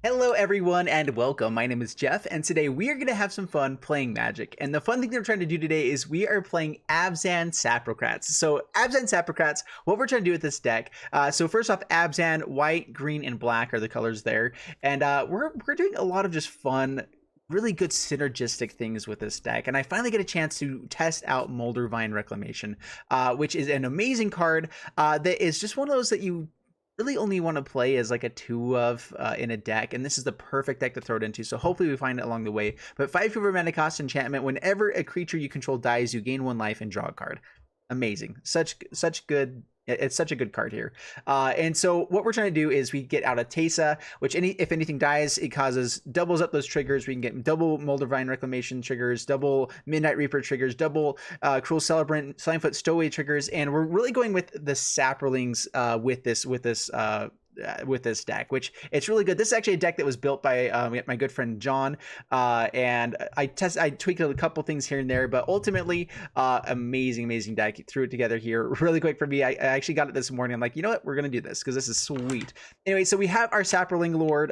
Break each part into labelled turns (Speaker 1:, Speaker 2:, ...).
Speaker 1: Hello everyone and welcome. My name is Jeff and today we are going to have some fun playing Magic. And the fun thing that we're trying to do today is we are playing ABZAN Saprocrats. So ABZAN Saprocrats, what we're trying to do with this deck. So first off, ABZAN, white, green, and black are the colors there. And we're doing a lot of just fun, really good synergistic things with this deck. And I finally get a chance to test out Modervine Reclamation, which is an amazing card that is just one of those that you really only want to play as like a 2 of in a deck, and this is the perfect deck to throw it into, so hopefully we find it along the way. But 5 fewer mana cost enchantment. Whenever a creature you control dies, you gain 1 life and draw a card. Amazing. Such good. It's such a good card here. And so what we're trying to do is we get out a Teysa, which if anything dies, it doubles up those triggers. We can get double Modervine Reclamation triggers, double Midnight Reaper triggers, double Cruel Celebrant, Slimefoot Stowaway triggers, and we're really going with the Saprolings with this deck, which it's really good. This is actually a deck that was built by my good friend John, and I tweaked a couple things here and there, but ultimately amazing deck. Threw it together here really quick for me. I actually got it this morning. I'm like, you know what, we're gonna do this because this is sweet. Anyway, so we have our Saproling Lord,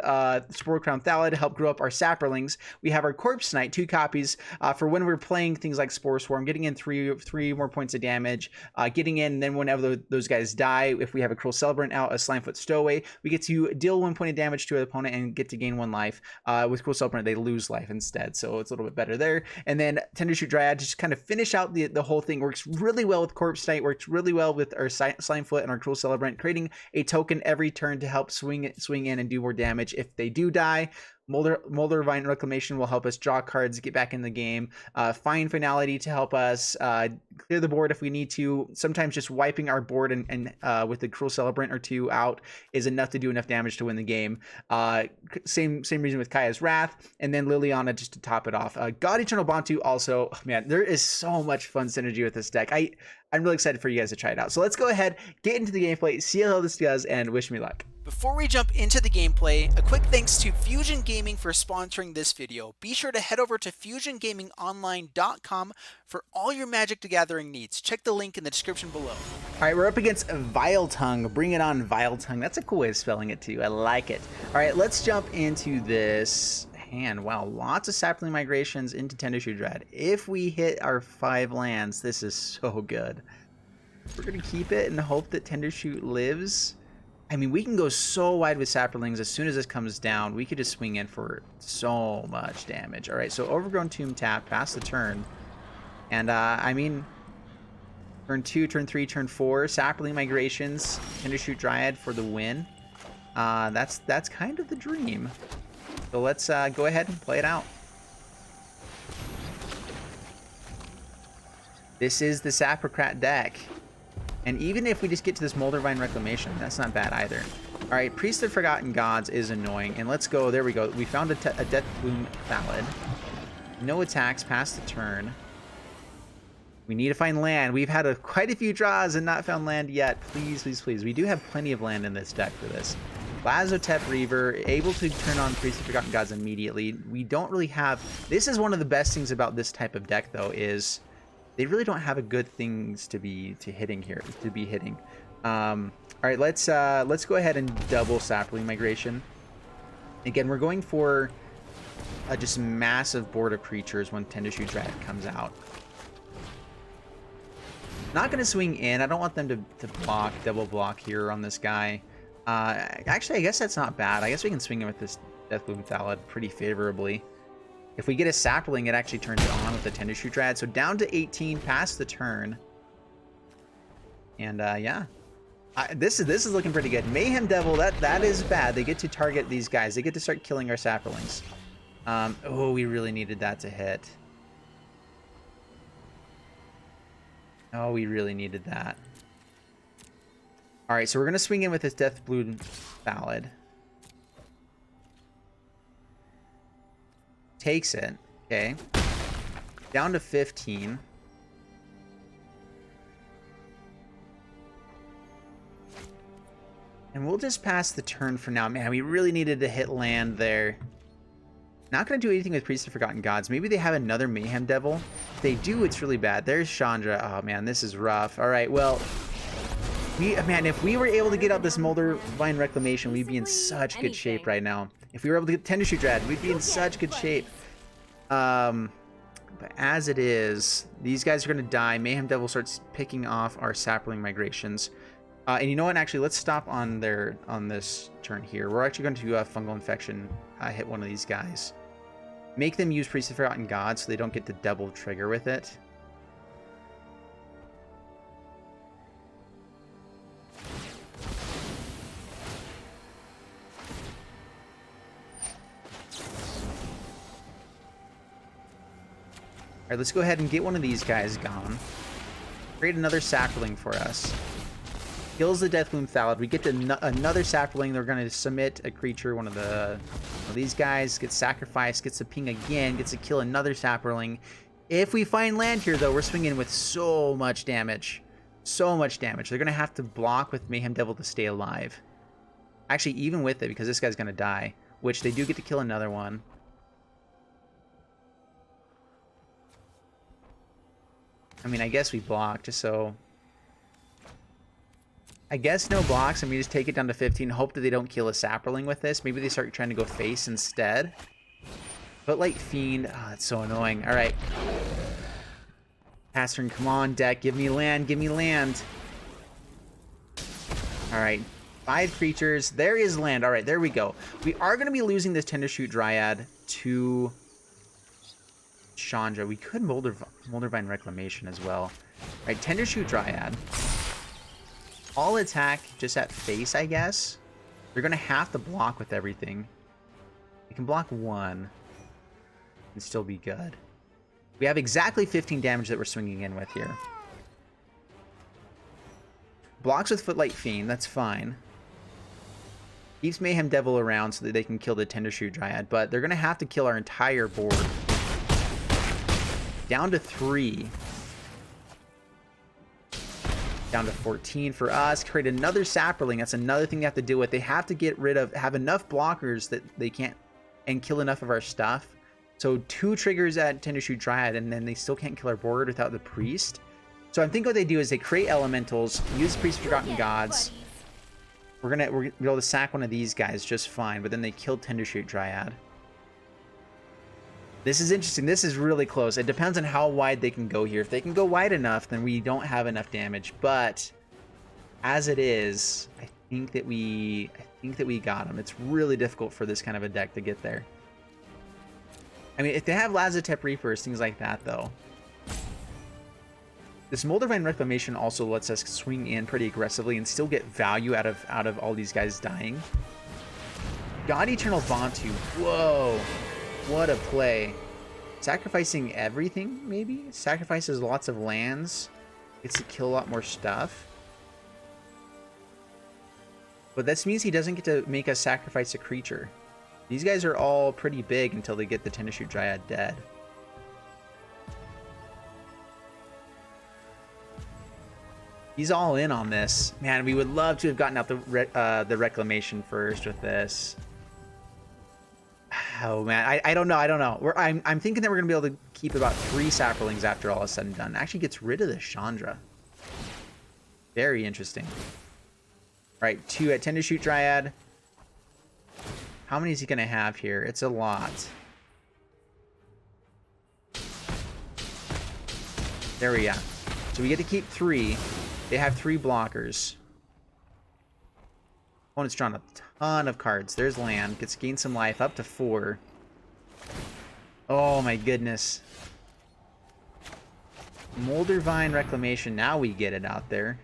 Speaker 1: Spore Crown Thallid, to help grow up our Saprolings. We have our Corpse Knight, 2 copies for when we're playing things like Spore Swarm, getting in three more points of damage, getting in, and then whenever those guys die, if we have a Cruel Celebrant out, a Slimefoot Stowaway, we get to deal 1 point of damage to an opponent and get to gain 1 life. With Cruel Celebrant, they lose life instead, so it's a little bit better there. And then Tendershoot Dryad to just kind of finish out the whole thing. Works really well with Corpse Knight, works really well with our Slimefoot and our Cruel Celebrant, creating a token every turn to help swing in and do more damage if they do die. Modervine Reclamation will help us draw cards, get back in the game. Find Finality to help us clear the board if we need to. Sometimes just wiping our board and with the Cruel Celebrant or 2 out is enough to do enough damage to win the game. Same reason with Kaya's Wrath, and then Liliana just to top it off. God Eternal Bantu also, oh man, there is so much fun synergy with this deck. I'm really excited for you guys to try it out. So let's go ahead, get into the gameplay, see how this does, and wish me luck. Before we jump into the gameplay, a quick thanks to Fusion Gaming for sponsoring this video. Be sure to head over to fusiongamingonline.com for all your Magic the Gathering needs. Check the link in the description below. All right, we're up against Viletongue. Bring it on, Viletongue. That's a cool way of spelling it too. I like it. All right, let's jump into this hand. Wow, lots of Sapling migrations into Tendershoot Dryad. If we hit our 5 lands, this is so good. We're going to keep it and hope that Tendershoot lives. I mean, we can go so wide with Saprolings. As soon as this comes down, we could just swing in for so much damage. All right, so Overgrown Tomb tap, pass the turn. And, I mean, turn 2, turn 3, turn 4, Sapling migrations, Tendershoot Dryad for the win. That's kind of the dream. So let's go ahead and play it out. This is the Saprocrat deck. And even if we just get to this Modervine Reclamation, that's not bad either. All right, Priest of Forgotten Gods is annoying. And let's go, there we go. We found a Deathbloom Thallid. No attacks, pass the turn. We need to find land. We've had quite a few draws and not found land yet. Please, please, please. We do have plenty of land in this deck for this. Lazotep Reaver, able to turn on Priest of Forgotten Gods immediately. We don't really have... This is one of the best things about this type of deck, though, is... They really don't have a good things to be hitting. All right, let's go ahead and double Sapling Migration. Again, we're going for a just massive board of creatures when Tendershoot Dryad comes out. Not going to swing in. I don't want them to double block here on this guy. Actually, I guess that's not bad. I guess we can swing in with this Deathbloom Thallid pretty favorably. If we get a Sapling, it actually turns it on with the Tendershoot Dryad. So down to 18, past the turn. And yeah, this is looking pretty good. Mayhem Devil, that is bad. They get to target these guys. They get to start killing our Saprolings. Oh, we really needed that to hit. Oh, we really needed that. All right, so we're gonna swing in with this Deathbloom Thallid. Takes it. Okay. Down to 15. And we'll just pass the turn for now. Man, we really needed to hit land there. Not going to do anything with Priest of Forgotten Gods. Maybe they have another Mayhem Devil. If they do, it's really bad. There's Chandra. Oh, man, this is rough. All right, well, Man, if we were able to get out this Modervine Reclamation, we'd be in such good shape right now. If we were able to get Tender Shoot Dread, we'd be in such good shape. But as it is, these guys are going to die. Mayhem Devil starts picking off our sapling migrations. And you know what? Actually, let's stop on this turn here. We're actually going to Fungal Infection hit one of these guys. Make them use Priest of Forgotten God so they don't get the double trigger with it. Alright, let's go ahead and get one of these guys gone. Create another Sapling for us. Kills the Deathloom Thallid. We get to another Sapling. They're going to submit a creature. One of these guys gets sacrificed, gets a ping again, gets to kill another Sapling. If we find land here, though, we're swinging with so much damage. So much damage. They're going to have to block with Mayhem Devil to stay alive. Actually, even with it, because this guy's going to die. Which they do get to kill another one. I mean, I guess we block, just so... I guess no blocks, and we just take it down to 15. Hope that they don't kill a Sapling with this. Maybe they start trying to go face instead. But like Fiend... Oh, that's so annoying. Alright. Pass turn, come on, deck. Give me land, give me land. Alright. 5 creatures. There is land. Alright, there we go. We are going to be losing this Tender Shoot Dryad to... Chandra. We could Moldervine Reclamation as well. Right, Tender Shoot Dryad. All attack just at face, I guess. They're going to have to block with everything. You can block 1 and still be good. We have exactly 15 damage that we're swinging in with here. Blocks with Footlight Fiend, that's fine. Keeps Mayhem Devil around so that they can kill the Tender Shoot Dryad, but they're going to have to kill our entire board. Down to 3. Down to 14 for us. Create another Sapling. That's another thing they have to deal with. They have to get rid of, have enough blockers that they can't, and kill enough of our stuff. So 2 triggers at Tender Shoot Dryad, and then they still can't kill our board without the Priest. So I think what they do is they create elementals, use Priest of Forgotten Gods. We're gonna be able to sack one of these guys just fine, but then they kill Tender Shoot Dryad. This is interesting. This is really close. It depends on how wide they can go here. If they can go wide enough, then we don't have enough damage. But as it is, I think that we got them. It's really difficult for this kind of a deck to get there. I mean, if they have Lazotep Reapers, things like that, though. This Moldervine Reclamation also lets us swing in pretty aggressively and still get value out of all these guys dying. God Eternal Vantu. Whoa. What a play. Sacrificing everything, maybe? Sacrifices lots of lands. Gets to kill a lot more stuff. But this means he doesn't get to make us sacrifice a creature. These guys are all pretty big until they get the Tender Shoot Dryad dead. He's all in on this. Man, we would love to have gotten out the Reclamation first with this. Oh man, I don't know. I'm thinking that we're gonna be able to keep about 3 Saplings after all is said and done. Actually gets rid of the Chandra. Very interesting. Right, 2 at Tender Shoot Dryad. How many is he gonna have here? It's a lot. There we go. So we get to keep 3. They have 3 blockers. Opponent's drawn a ton of cards. There's land. Gets gained some life. Up to 4. Oh my goodness. Moldervine Reclamation. Now we get it out there.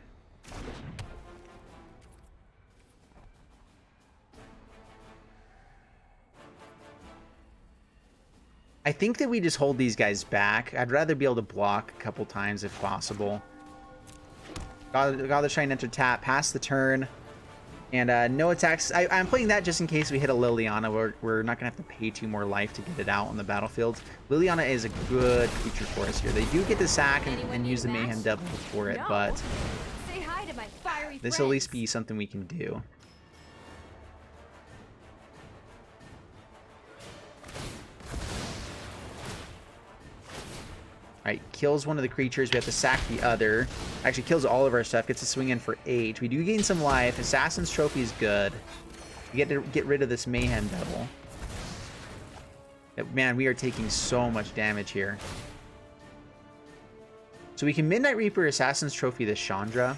Speaker 1: I think that we just hold these guys back. I'd rather be able to block a couple times if possible. Got the Shine Enter tap. Pass the turn. And no attacks. I'm playing that just in case we hit a Liliana. We're not going to have to pay 2 more life to get it out on the battlefield. Liliana is a good creature for us here. They do get the sack and use the Mayhem Devil for it, but this will at least be something we can do. Alright, kills one of the creatures. We have to sack the other. Actually kills all of our stuff. Gets to swing in for 8. We do gain some life. Assassin's Trophy is good. We get to get rid of this Mayhem Devil. Man, we are taking so much damage here. So we can Midnight Reaper, Assassin's Trophy, this Chandra.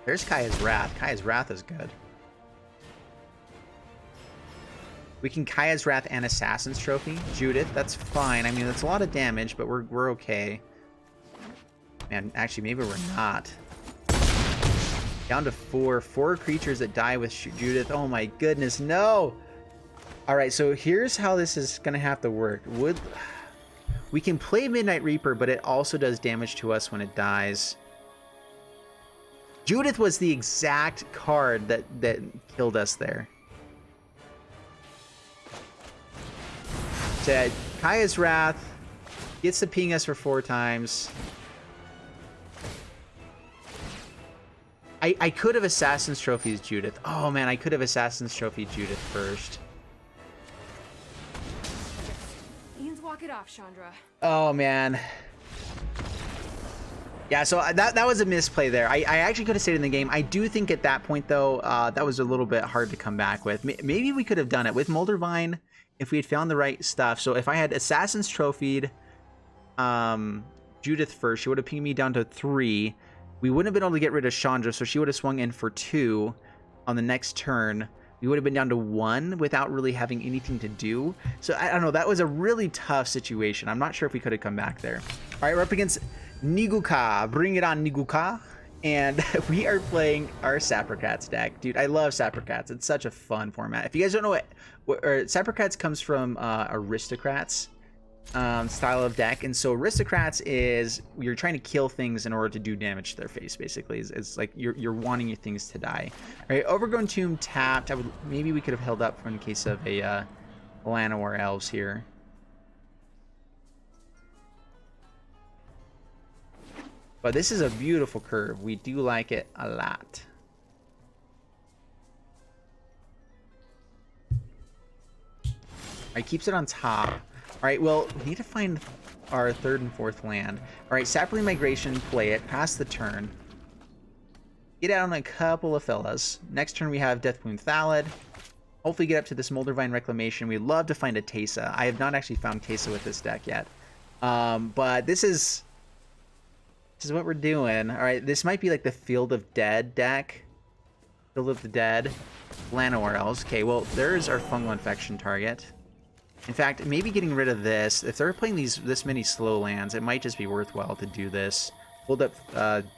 Speaker 1: There's Kaya's Wrath. Kaya's Wrath is good. We can Kaya's Wrath and Assassin's Trophy. Judith, that's fine. I mean, that's a lot of damage, but we're okay. Man, actually, maybe we're not. Down to 4. 4 creatures that die with Judith. Oh my goodness, no! Alright, so here's how this is going to have to work. We can play Midnight Reaper, but it also does damage to us when it dies. Judith was the exact card that killed us there. So, Kaya's Wrath gets to ping us for 4 times. I could have Assassin's Trophies Judith. Oh man, I could have Assassin's Trophy Judith first.
Speaker 2: Walk it off, Chandra.
Speaker 1: Oh man. Yeah, so that was a misplay there. I actually could have stayed in the game. I do think at that point though, that was a little bit hard to come back with. Maybe we could have done it with Modervine if we had found the right stuff. So if I had Assassin's Trophied Judith first, she would have pinged me down to 3. We wouldn't have been able to get rid of Chandra, so she would have swung in for 2 on the next turn. We would have been down to 1 without really having anything to do. So I don't know, that was a really tough situation. I'm not sure if we could have come back there. All right, we're up against Niguka. Bring it on, Niguka. And we are playing our Saprocrats deck. Dude, I love Saprocrats. It's such a fun format. If you guys don't know what Saprocrats comes from Aristocrats style of deck. And so Aristocrats is you're trying to kill things in order to do damage to their face, basically. It's like you're wanting your things to die. All right, Overgrown Tomb tapped. Maybe we could have held up in case of a Llanowar Elves here. But this is a beautiful curve. We do like it a lot. All right, keeps it on top. All right, well, we need to find our 3rd and 4th land. All right, Sapling Migration, play it, pass the turn. Get out on a couple of fellas. Next turn we have Deathwound Thallid. Hopefully get up to this Modervine Reclamation. We'd love to find a Teysa. I have not actually found Teysa with this deck yet. But this is what we're doing. All right, this might be like the Field of Dead deck. Field of the Dead. Llanowar Elves. Okay, well, there's our Fungal Infection target. In fact, maybe getting rid of this. If they're playing this many slow lands, it might just be worthwhile to do this. Hold up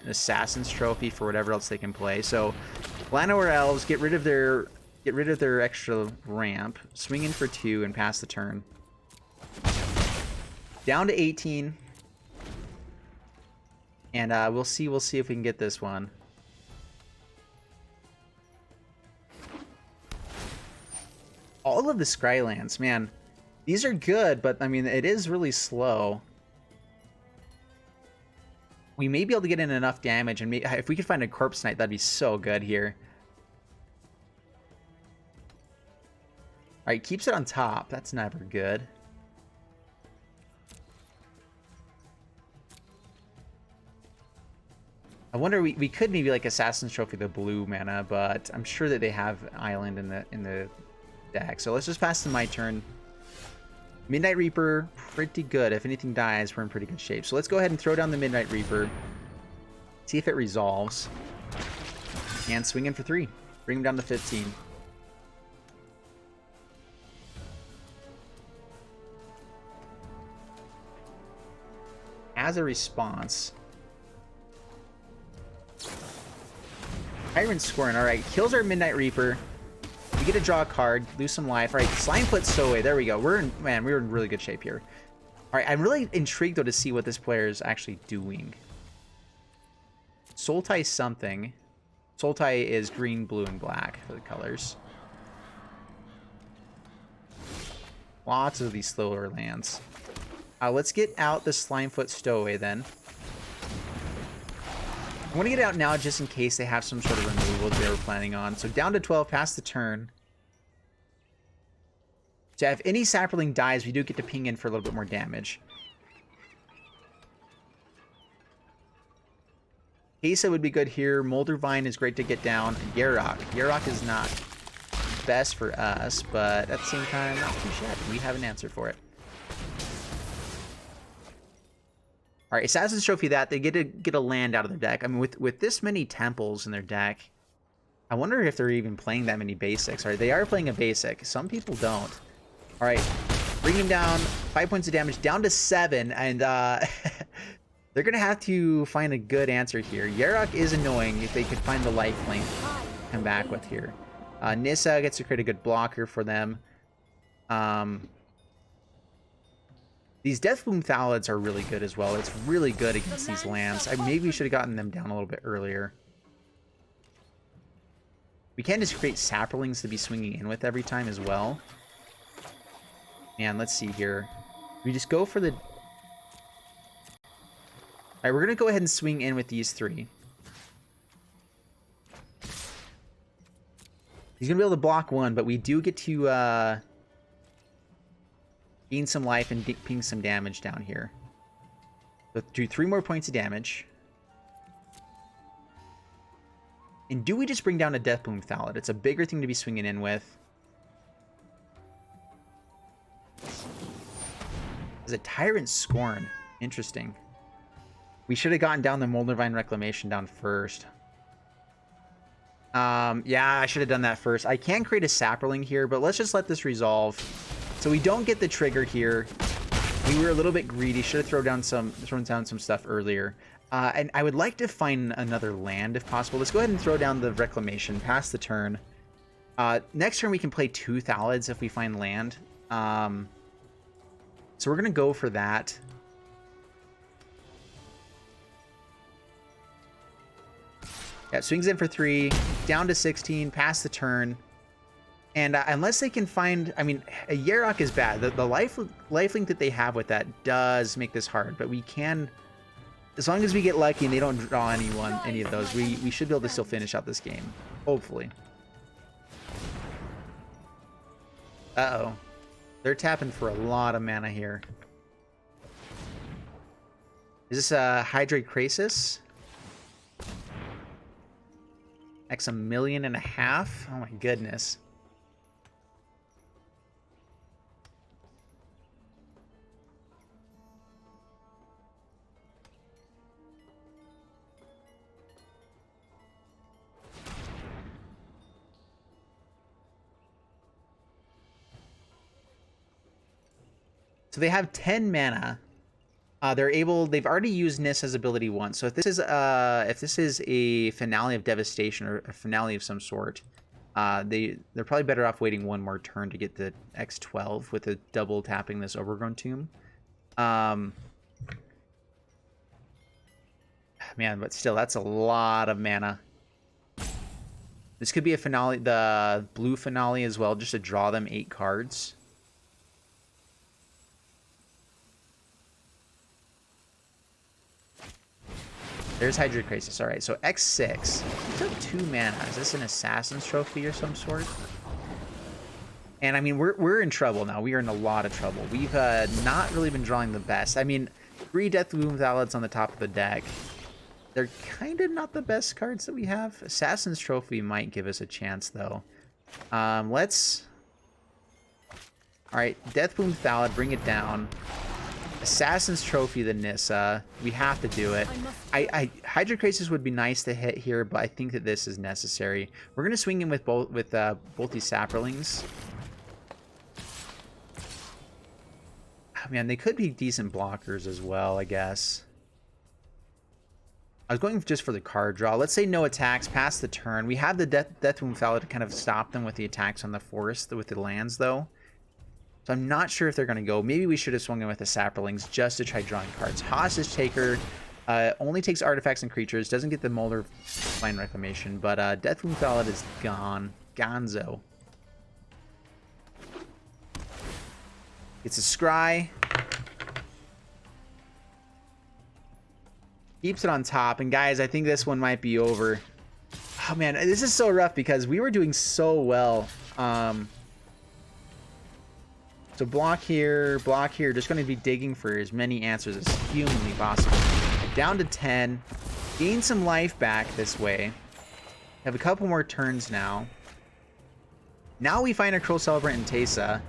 Speaker 1: Assassin's Trophy for whatever else they can play. So, Llanowar Elves, get rid of their extra ramp, swing in for 2, and pass the turn. Down to 18. And we'll see if we can get this one. All of the Scrylands, man. These are good, but I mean, it is really slow. We may be able to get in enough damage, and if we could find a Corpse Knight, that'd be so good here. Alright, keeps it on top. That's never good. I wonder, we could maybe like Assassin's Trophy the blue mana, but I'm sure that they have Island in the deck. So let's just pass to my turn. Midnight Reaper, pretty good. If anything dies, we're in pretty good shape. So let's go ahead and throw down the Midnight Reaper. See if it resolves. And swing in for 3. Bring him down to 15. As a response, Tyrant Scorn, alright, kills our Midnight Reaper. We get to draw a card, lose some life. Alright, Slimefoot Stowaway, there we go. We're in really good shape here. Alright, I'm really intrigued though to see what this player is actually doing. Sultai something. Sultai is green, blue, and black for the colors. Lots of these slower lands. Let's get out the Slimefoot Stowaway then. I want to get it out now just in case they have some sort of removal they were planning on. So down to 12, past the turn. So if any Saproling dies, we do get to ping in for a little bit more damage. Kesa would be good here. Modervine is great to get down. Yarok. Yarok is not best for us, but at the same time, not too shabby. We have an answer for it. All right, Assassin's Trophy that. They get a land out of their deck. I mean, with this many temples in their deck, I wonder if they're even playing that many basics. All right, they are playing a basic. Some people don't. All right, bring him down. 5 points of damage, down to 7, and they're going to have to find a good answer here. Yarok is annoying if they could find the lifelink to come back with here. Nissa gets to create a good blocker for them. These Deathbloom Thalids are really good as well. It's really good against these lands. Maybe we should have gotten them down a little bit earlier. We can just create Saprolings to be swinging in with every time as well. Man, let's see here. We just go for the... All right, we're going to go ahead and swing in with these 3. He's going to be able to block 1, but we do get to gain some life and ping some damage down here. So do 3 more points of damage. And do we just bring down a Deathbloom Thallid? It's a bigger thing to be swinging in with. There's a Tyrant Scorn. Interesting. We should have gotten down the Modervine Reclamation down first. Yeah, I should have done that first. I can create a Saproling here, but let's just let this resolve. So we don't get the trigger here. We were a little bit greedy. Should have thrown down some stuff earlier. And I would like to find another land if possible. Let's go ahead and throw down the Reclamation, pass the turn. Next turn we can play 2 Thalids if we find land. So we're going to go for that. Yeah, swings in for 3, down to 16, pass the turn. And unless they can find... I mean, a Yarok is bad. The lifelink that they have with that does make this hard. But we can... As long as we get lucky and they don't draw any of those, we should be able to still finish out this game. Hopefully. Uh-oh. They're tapping for a lot of mana here. Is this a Hydrate Krasis? X 1.5 million? Oh my goodness. So they have 10 mana. They've already used Nissa's ability once. So if this is a Finale of Devastation or a Finale of some sort, they're probably better off waiting 1 more turn to get the X12 with a double tapping this Overgrown Tomb. Man, but still, that's a lot of mana. This could be a Finale, the blue Finale as well, just to draw them 8 cards. There's Hydrate Krasis. All right, so X6. We took 2 mana. Is this an Assassin's Trophy or some sort? And I mean, we're in trouble now. We are in a lot of trouble. We've not really been drawing the best. I mean, 3 Deathbloom Thalids on the top of the deck. They're kind of not the best cards that we have. Assassin's Trophy might give us a chance, though. Let's... All right, Deathbloom Thallid, bring it down. Assassin's Trophy the Nissa. We have to do it. Hydrate Krasis would be nice to hit here, but I think that this is necessary. We're gonna swing in with both these Saprolings. Oh, man, they could be decent blockers as well, I guess. I was going just for the card draw. Let's say no attacks, pass the turn. We have the Deathbloom Thallid to kind of stop them with the attacks on the forest, with the lands, though. So I'm not sure if they're going to go. Maybe we should have swung in with the Saprolings just to try drawing cards. Hostage Taker only takes artifacts and creatures. Doesn't get the Modervine Reclamation. But Deathbloom Thallid is gone. Gonzo. It's a Scry. Keeps it on top. And guys, I think this one might be over. Oh man, this is so rough because we were doing so well. So block here, just going to be digging for as many answers as humanly possible. Down to 10. gain some life back this way. Have a couple more turns now. Now we find a Cruel Celebrant and Teysa.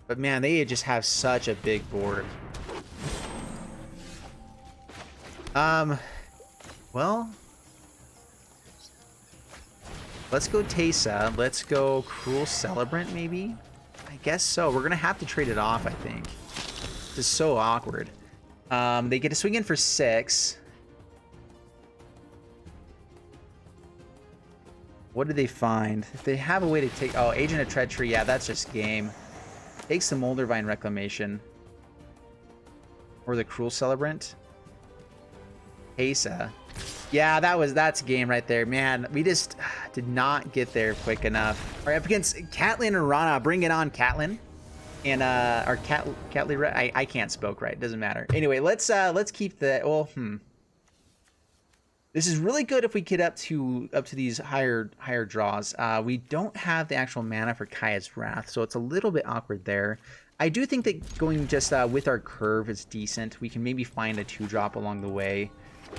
Speaker 1: But man, they just have such a big board. Well, let's go Teysa. Let's go Cruel Celebrant, maybe? I guess so. We're going to have to trade it off, I think. This is so awkward. They get to swing in for 6. What do they find? If they have a way to take... Oh, Agent of Treachery. Yeah, that's just game. Takes the Modervine Reclamation. Or the Cruel Celebrant. Teysa. Yeah, that's game right there. Man, we just did not get there quick enough. All right, up against Catelyn and Rana. Bring it on, Catelyn. And, or Catelyn... I can't spoke right. Doesn't matter. Anyway, let's keep the... Well, This is really good if we get up to these higher draws. We don't have the actual mana for Kaya's Wrath, so it's a little bit awkward there. I do think that going just with our curve is decent. We can maybe find a 2-drop along the way.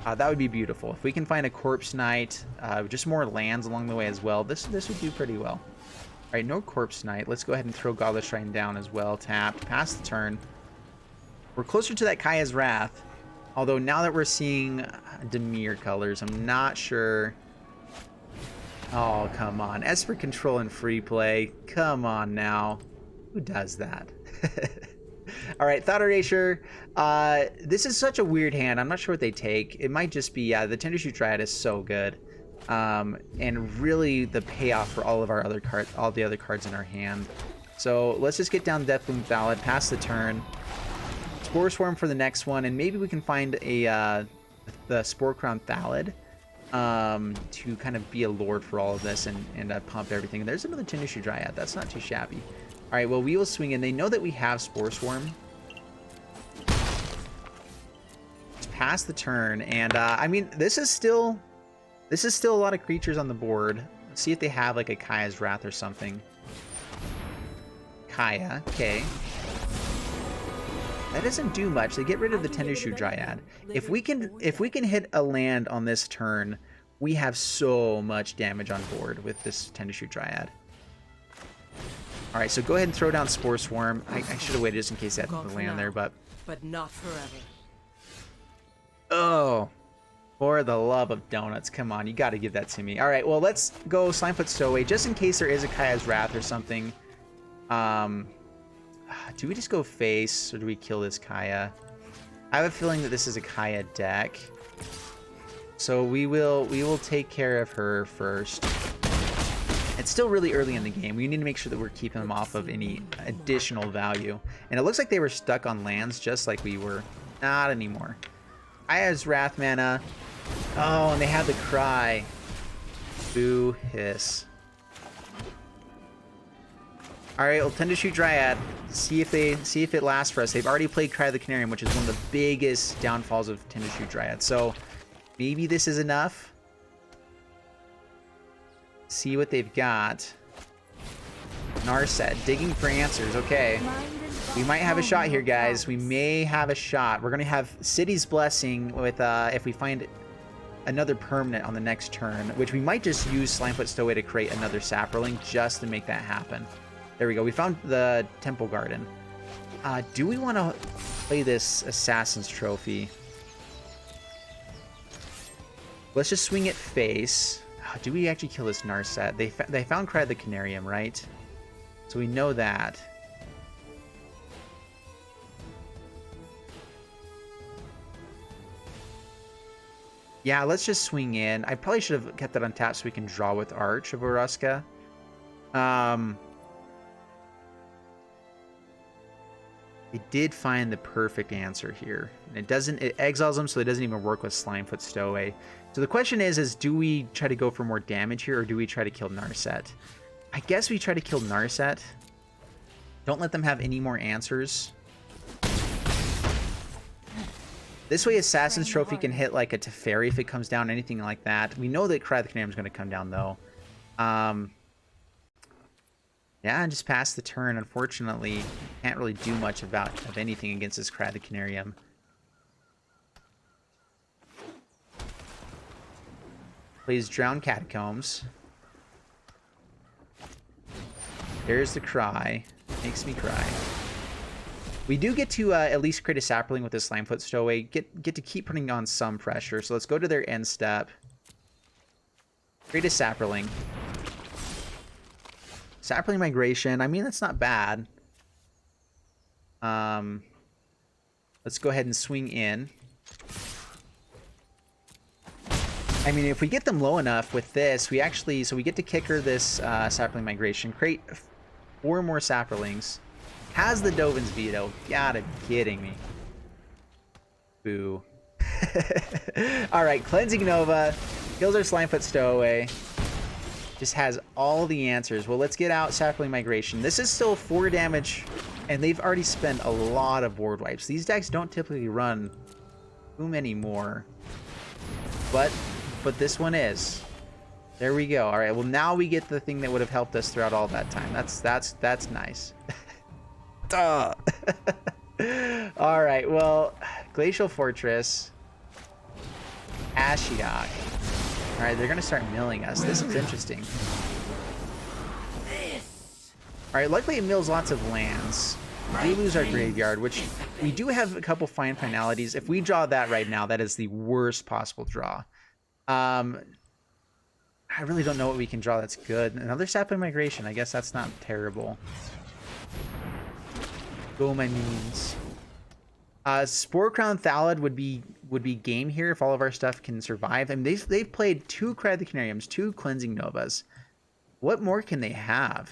Speaker 1: That would be beautiful. If we can find a Corpse Knight, just more lands along the way as well, this would do pretty well. All right, no Corpse Knight. Let's go ahead and throw Godless Shrine down as well. Tapped, pass the turn. We're closer to that Kaya's Wrath. Although now that we're seeing Dimir colors, I'm not sure. Oh, come on. Esper Control and free play. Come on now. Who does that? All right, Thought Erasure. This is such a weird hand. I'm not sure what they take. It might just be, the Tendershoot Dryad is so good. And really the payoff for all of our other cards, all the other cards in our hand. So let's just get down Deathloom Ballad, pass the turn. Spore Swarm for the next one, and maybe we can find the Spore Crown Thallid to kind of be a lord for all of this and pump everything. And there's another Tendershoot Dryad. That's not too shabby. All right, well, we will swing in. They know that we have Spore Swarm. Just pass the turn, and I mean, this is still a lot of creatures on the board. Let's see if they have like a Kaya's Wrath or something. Kaya, okay. That doesn't do much. They get rid of the Tendershoot Dryad. If we can hit a land on this turn, we have so much damage on board with this Tendershoot Dryad. All right, so go ahead and throw down Spore Swarm. I should have waited just in case they had the land there, but
Speaker 2: not forever.
Speaker 1: Oh, for the love of donuts! Come on, you got to give that to me. All right, well, let's go Slimefoot Stowaway just in case there is a Kaya's Wrath or something. Do we just go face, or do we kill this Kaya? I have a feeling that this is a Kaya deck. So we will take care of her first. It's still really early in the game. We need to make sure that we're keeping them off of any additional value. And it looks like they were stuck on lands just like we were. Not anymore. Kaya's Wrath mana. Oh, and they had the cry. Boo hiss. All right, well, Tendershoot Dryad. See if it lasts for us. They've already played Cry of the Canarium, which is one of the biggest downfalls of Tendershoot Dryad. So maybe this is enough. See what they've got. Narset, digging for answers. Okay, we might have a shot here, guys. We may have a shot. We're gonna have City's Blessing with if we find another permanent on the next turn, which we might just use Slimefoot Stowaway to create another Saproling just to make that happen. There we go. We found the Temple Garden. Do we want to play this Assassin's Trophy? Let's just swing it face. Do we actually kill this Narset? They found Cry of the Canarium, right? So we know that. Yeah, let's just swing in. I probably should have kept that on tap so we can draw with Arch of Oruska. They did find the perfect answer here. And it exiles them, so it doesn't even work with Slimefoot Stowaway. So the question is do we try to go for more damage here, or do we try to kill Narset? I guess we try to kill Narset. Don't let them have any more answers. This way Assassin's Trophy can hit like a Teferi if it comes down, anything like that. We know that Cry of the Canarium is going to come down, though. Yeah, and just pass the turn. Unfortunately, can't really do much of anything against this Cry of the Canarium. Plays Drowned Catacombs. There's the cry. Makes me cry. We do get to at least create a sapling with this Slimefoot Stowaway. Get to keep putting on some pressure. So let's go to their end step. Create a sapling. Sapling migration. I mean, that's not bad. Let's go ahead and swing in. I mean, if we get them low enough with this, we actually... So we get to kicker this sapling migration. Create 4 more saplings. Has the Dovin's Veto. Gotta be kidding me. Boo. Alright, Cleansing Nova. Kills our Slimefoot Stowaway. Just has all the answers. Well, let's get out Sapling Migration. This is still 4 damage, and they've already spent a lot of board wipes. These decks don't typically run too many more. But this one is. There we go. Alright, well now we get the thing that would have helped us throughout all that time. That's nice. Duh. Alright, well, Glacial Fortress, Ashiok. Alright, they're gonna start milling us. This is interesting. Alright, luckily it mills lots of lands. We do lose our graveyard, which we do have a couple fine finalities. If we draw that right now, that is the worst possible draw. I really don't know what we can draw that's good. Another Sapling Migration. I guess that's not terrible. Go my means. Spore Crown Thallid would be game here if all of our stuff can survive. I mean, they've played 2 Cry of the Canariums, 2 Cleansing Novas. What more can they have?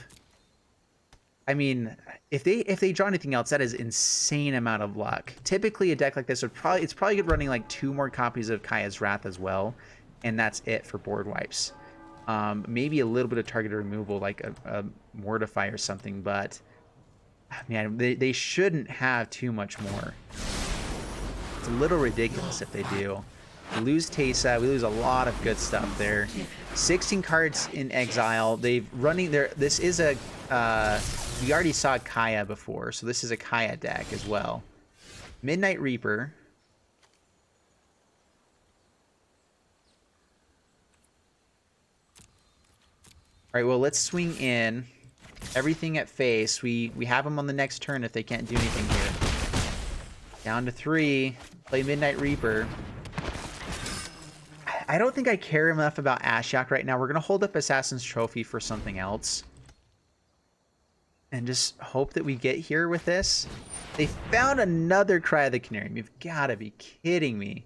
Speaker 1: I mean, if they draw anything else, that is insane amount of luck. Typically, a deck like this would it's probably good running like 2 more copies of Kaya's Wrath as well, and that's it for board wipes. Maybe a little bit of targeted removal, like a Mortify or something, but man, they shouldn't have too much more. It's a little ridiculous if they do. We lose Teysa. We lose a lot of good stuff there. 16 cards in exile. They've running there. This is a we already saw Kaya before, so this is a Kaya deck as well. Midnight Reaper. All right, well, let's swing in. Everything at face. We have them on the next turn if they can't do anything here. Down to 3. Play Midnight Reaper. I don't think I care enough about Ashiok right now. We're going to hold up Assassin's Trophy for something else. And just hope that we get here with this. They found another Cry of the Canarium. You've got to be kidding me.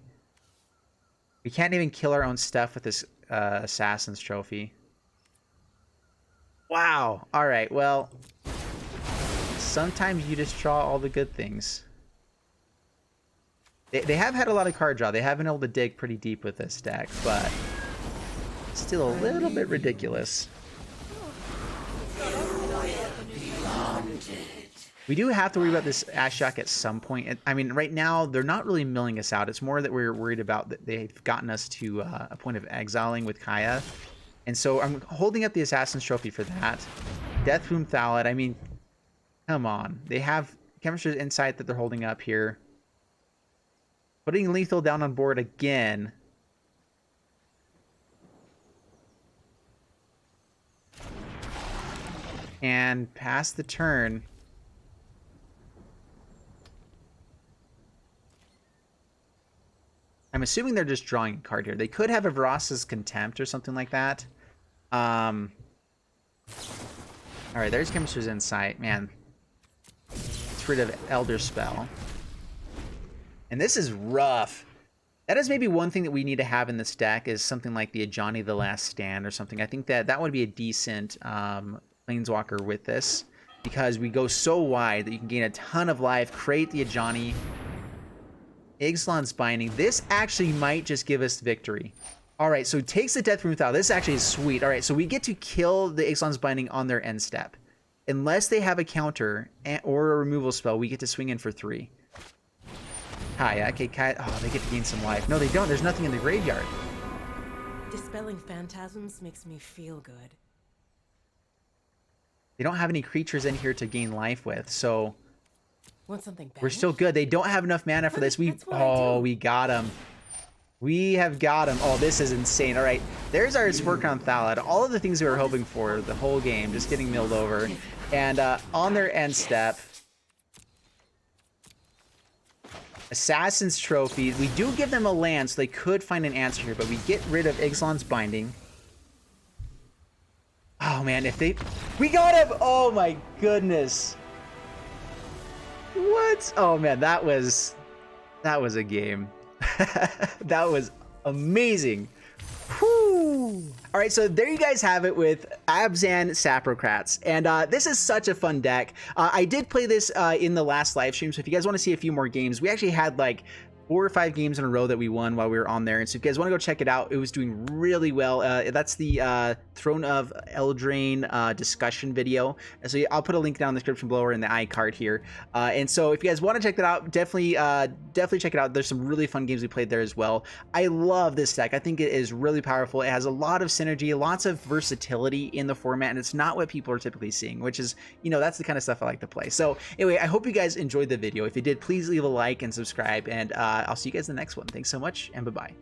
Speaker 1: We can't even kill our own stuff with this Assassin's Trophy. Wow. All right. Well, sometimes you just draw all the good things. They have had a lot of card draw. They have been able to dig pretty deep with this deck, but still a little bit ridiculous. We do have to worry about this Ashiok at some point. I mean, right now, they're not really milling us out. It's more that we're worried about that they've gotten us to a point of exiling with Kaya. And so I'm holding up the Assassin's Trophy for that. Deathwomb Thallid, I mean, come on. They have Chemistry's Insight that they're holding up here. Putting Lethal down on board again. And pass the turn. I'm assuming they're just drawing a card here. They could have a Verasa's Contempt or something like that. Alright, there's Chemistry's Insight. Man. It's rid of Elder Spell. And this is rough. That is maybe one thing that we need to have in this deck is something like the Ajani the Last Stand or something. I think that would be a decent Planeswalker with this. Because we go so wide that you can gain a ton of life, create the Ajani. Ixalan's Binding. This actually might just give us victory. Alright, so it takes the Deathwomb Thallid. This actually is sweet. Alright, so we get to kill the Ixalan's Binding on their end step. Unless they have a counter or a removal spell, we get to swing in for 3. Kaya. Okay, Kaya. Oh, they get to gain some life. No, they don't. There's nothing in the graveyard.
Speaker 3: Dispelling phantasms makes me feel good.
Speaker 1: They don't have any creatures in here to gain life with, so
Speaker 3: Want something banished?
Speaker 1: we're still good. They don't have enough mana for this. We got them. We have got him. Oh, this is insane. All right, there's our Sporkron Thalid. All of the things we were hoping for the whole game, just getting milled over. And on their end step, Assassin's Trophy. We do give them a land, so they could find an answer here, but we get rid of Ixalan's Binding. Oh, man, if they... We got him! Oh, my goodness. What? Oh, man, that was a game. That was amazing. Whew. All right, so there you guys have it with ABZAN Saprocrats, and this is such a fun deck. I did play this in the last live stream, so if you guys want to see a few more games, we actually had like 4 or 5 games in a row that we won while we were on there. And so if you guys want to go check it out, it was doing really well. That's the Throne of Eldraine discussion video. And so I'll put a link down in the description below or in the iCard here. And so if you guys want to check that out, definitely check it out. There's some really fun games we played there as well. I love this deck. I think it is really powerful. It has a lot of synergy, lots of versatility in the format, and it's not what people are typically seeing, which is, you know, that's the kind of stuff I like to play. So anyway, I hope you guys enjoyed the video. If you did, please leave a like and subscribe, and I'll see you guys in the next one. Thanks so much, and bye-bye.